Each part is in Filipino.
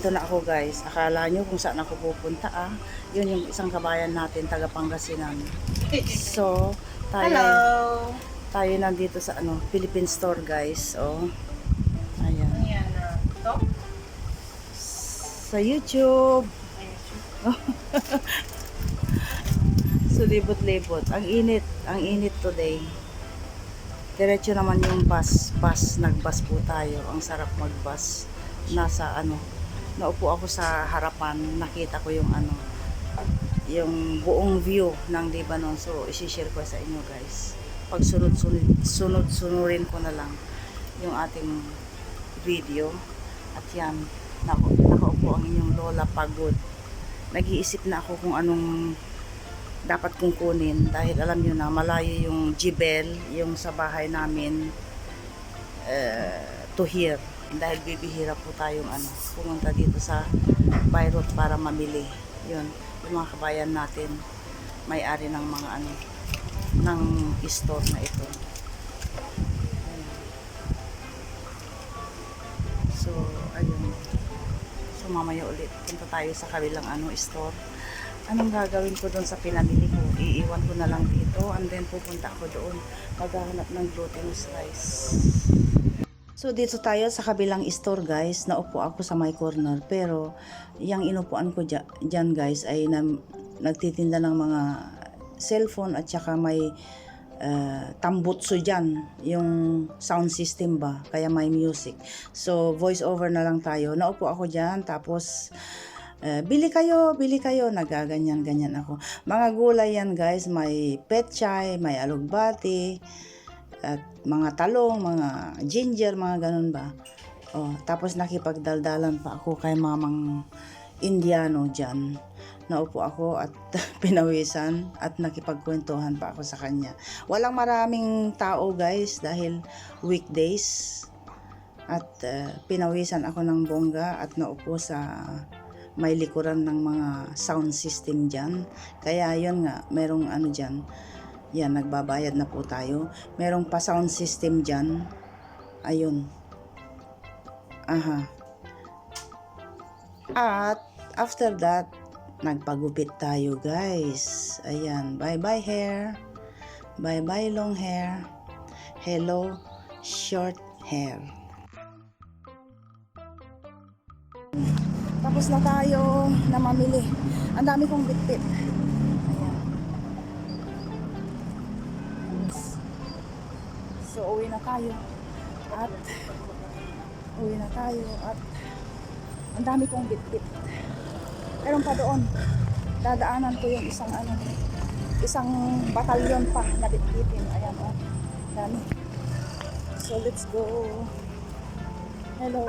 nandito na ako guys. Akala nyo kung saan ako pupunta ah. Yun yung isang kabayan natin, taga Pangasinan. So, Hello! tayo nandito sa Philippine Store guys. Oh. Ayan. Ayan na. Ito? Sa YouTube. So, libot-libot. Ang init today. Diretso naman yung bus. Nag-bus po tayo. Ang sarap mag-bus. Nasa naupo ako sa harapan. Nakita ko yung yung buong view ng Lebanon. So, isi-share ko sa inyo guys. Pag sunod-sunurin ko na lang yung ating video. At yan, nakaupo ang inyong lola pagod. Nag-iisip na ako kung anong dapat kong kunin dahil alam nyo na malayo yung Jibel, yung sa bahay namin to here. Dahil bibihira po tayong pumunta dito sa Beirut para mamili. Yun, yung mga kabayan natin may-ari ng mga ng store na ito. So, ayun. So, mamaya ulit punta tayo sa kabilang store. Anong gagawin ko doon sa pinamili ko? Iiwan ko na lang dito and then pupunta ako doon. Maghahanap ng glutinous rice. So dito tayo sa kabilang store guys. Naupo ako sa my corner. Pero yung inupuan ko dyan guys ay nagtitinda ng mga cellphone at saka may tambutso dyan. Yung sound system ba? Kaya may music. So voice over na lang tayo. Naupo ako dyan tapos bili kayo, nagaganyan-ganyan ako. Mga gulay yan guys, may petchay, may alugbati, at mga talong, mga ginger, mga ganun ba. Tapos nakipagdaldalan pa ako kay mamang Indiano dyan. Naupo ako at pinawisan at nakipagkwentuhan pa ako sa kanya. Walang maraming tao guys dahil weekdays. At pinawisan ako ng bongga at naupo sa may likuran ng mga sound system dyan. Kaya yun nga, merong dyan. Yan, nagbabayad na po tayo. Merong pa sound system dyan. Ayun. Aha. At after that, nagpagupit tayo guys. Ayan, bye-bye hair. Bye-bye long hair. Hello, short hair. Tapos na tayo na mamili. Ang dami kong bitbit. Ayan. So, uwi na tayo. At ang dami kong bitbit. Meron pa doon. Dadaanan ko yung isang batalyon pa na bitbitin. Ayan o. Dami. So, let's go. Hello.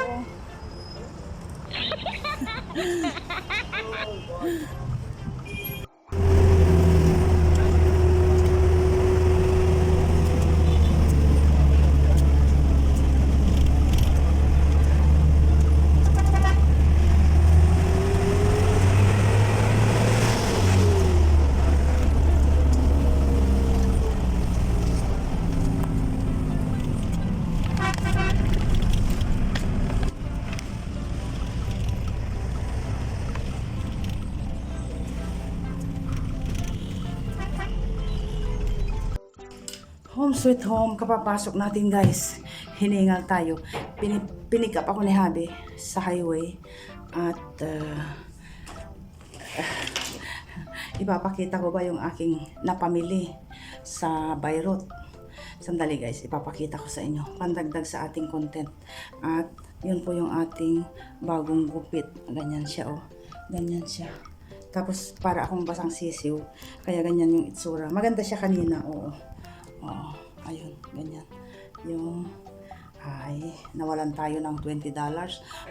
Home sweet home, kapapasok natin guys. Hiningal tayo. Pinick up ako ni Habi sa highway. At ipapakita ko ba yung aking napamili sa Beirut. Sandali guys, ipapakita ko sa inyo. Pandagdag sa ating content. At yun po yung ating bagong gupit. Ganyan siya oh. Ganyan siya. Tapos para akong basang sisiw. Kaya ganyan yung itsura. Maganda siya kanina, oo. Ayun, ganyan. Yung, nawalan tayo ng $20.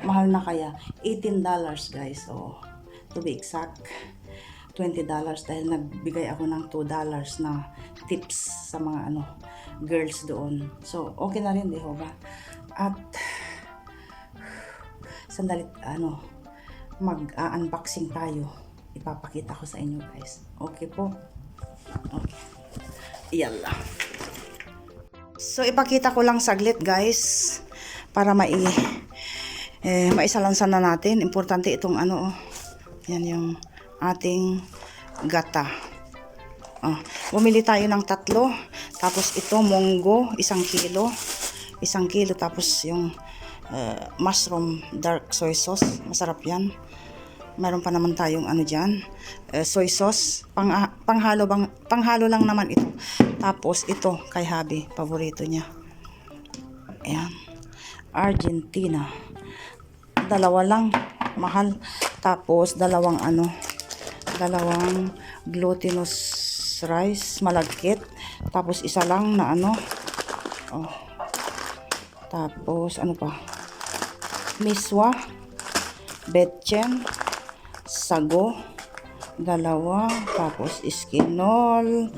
Mahal na kaya, $18 guys. So, to be exact, $20 dahil nagbigay ako ng $2 na tips sa mga girls doon. So, okay na rin, di ba? At, sandali, mag-unboxing tayo. Ipapakita ko sa inyo guys. Okay po? Okay. Yalla. So, ipakita ko lang saglit guys para Maisalansan na natin. Importante itong ano, oh. Yan yung ating gata. Oh, bumili tayo ng 3. Tapos ito, munggo, 1 kilo. 1 kilo. Tapos yung mushroom dark soy sauce. Masarap yan. Meron pa naman tayong ano dyan. Soy sauce. Panghalo lang naman ito. Tapos ito, kay Habi. Paborito niya. Ayan. Argentina. 2 lang. Mahal. Tapos, 2 glutinous rice, malagkit. Tapos, 1 lang na ano. Oh. Tapos, ano pa? Miswa. Betchen. Sago. 2. Tapos, iskinol.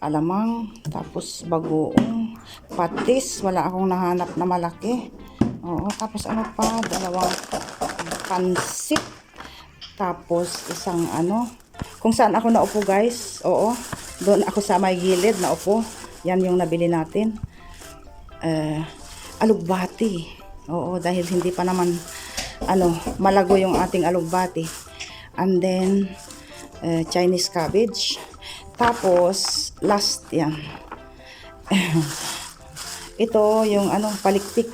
Alamang. Tapos, bagoong. Patis. Wala akong nahanap na malaki. Oo. Tapos, ano pa? 2 pansit. Tapos, 1 ano. Kung saan ako naupo, guys. Oo. Doon ako sa may gilid naupo. Yan yung nabili natin. Alugbati. Oo. Dahil hindi pa naman malago yung ating alugbati. And then, Chinese cabbage. Tapos, last yan. Ito yung palikpik.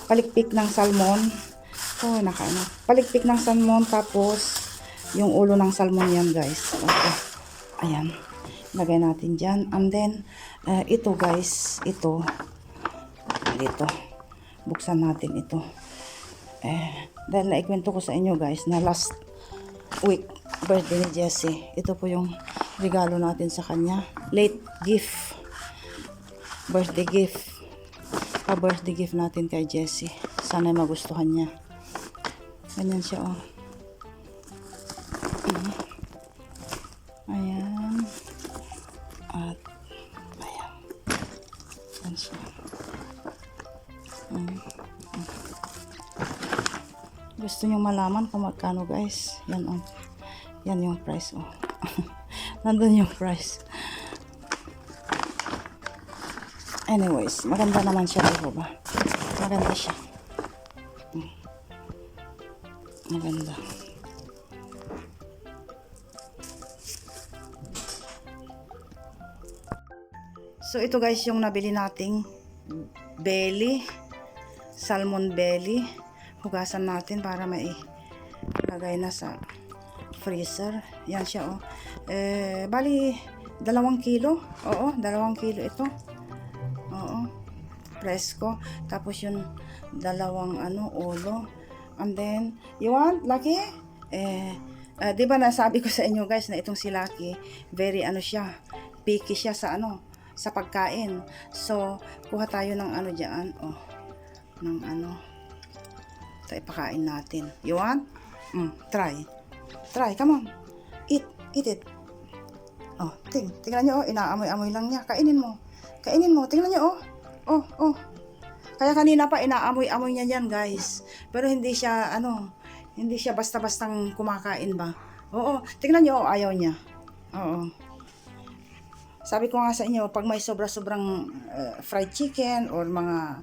Palikpik ng salmon. Oh, palikpik ng salmon, tapos yung ulo ng salmon yan, guys. Okay. Ayan. Lagay natin dyan. And then, ito, guys. Ito. Dito. Buksan natin ito. Dahil naikwento ko sa inyo, guys, na last week, birthday ni Jessie. Ito po yung regalo natin sa kanya. Late gift. Birthday gift. Pa-birthday gift natin kay Jessie. Sana magustuhan niya. Ganyan siya, oh. Ayan. At, ayan. Ayan siya. Gusto nyo malaman kung magkano, guys? Yan, oh. Yan yung price, oh. Nandun yung price. Anyways, maganda naman siya, diba ba? Maganda siya. Maganda. So, ito, guys, yung nabili nating belly. Salmon belly. Hugasan natin para lagay na sa freezer. Yan siya, oh. Bali, 2 kilo. Oo, 2 kilo ito. Oo. Presko. Tapos yung 2 ulo. And then, you want, Lucky? Di ba nasabi ko sa inyo, guys, na itong si Lucky, very siya, picky siya sa sa pagkain. So, kuha tayo ng dyan, oh. Ng ito, ipakain natin. You want? Try. Try, come on. Eat it. Oh, tingnan nyo, oh, inaamoy-amoy lang niya. Kainin mo. Tingnan nyo, oh. Oh. Kaya kanina pa inaamoy-amoy niya yan, guys. Pero hindi siya hindi siya basta-bastang kumakain ba. Oo, tingnan niyo, oh, ayaw niya. Oo. Sabi ko nga sa inyo, pag may sobra-sobrang fried chicken or mga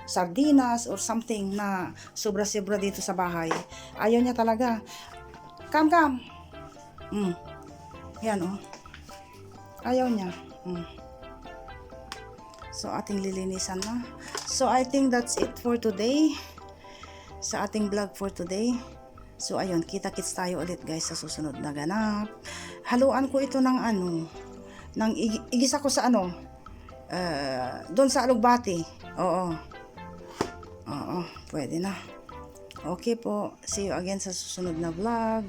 sardinas or something na sobra-sobra dito sa bahay, ayaw niya talaga. Come. Yan, oh. Ayaw niya. So, ating lilinisan na. So, I think that's it for today. Sa ating vlog for today. So, ayun. Kita-kits tayo ulit, guys, sa susunod na ganap. Haluan ko ito ng igisa ko sa doon sa alugbati. Oo, pwede na. Okay po. See you again sa susunod na vlog.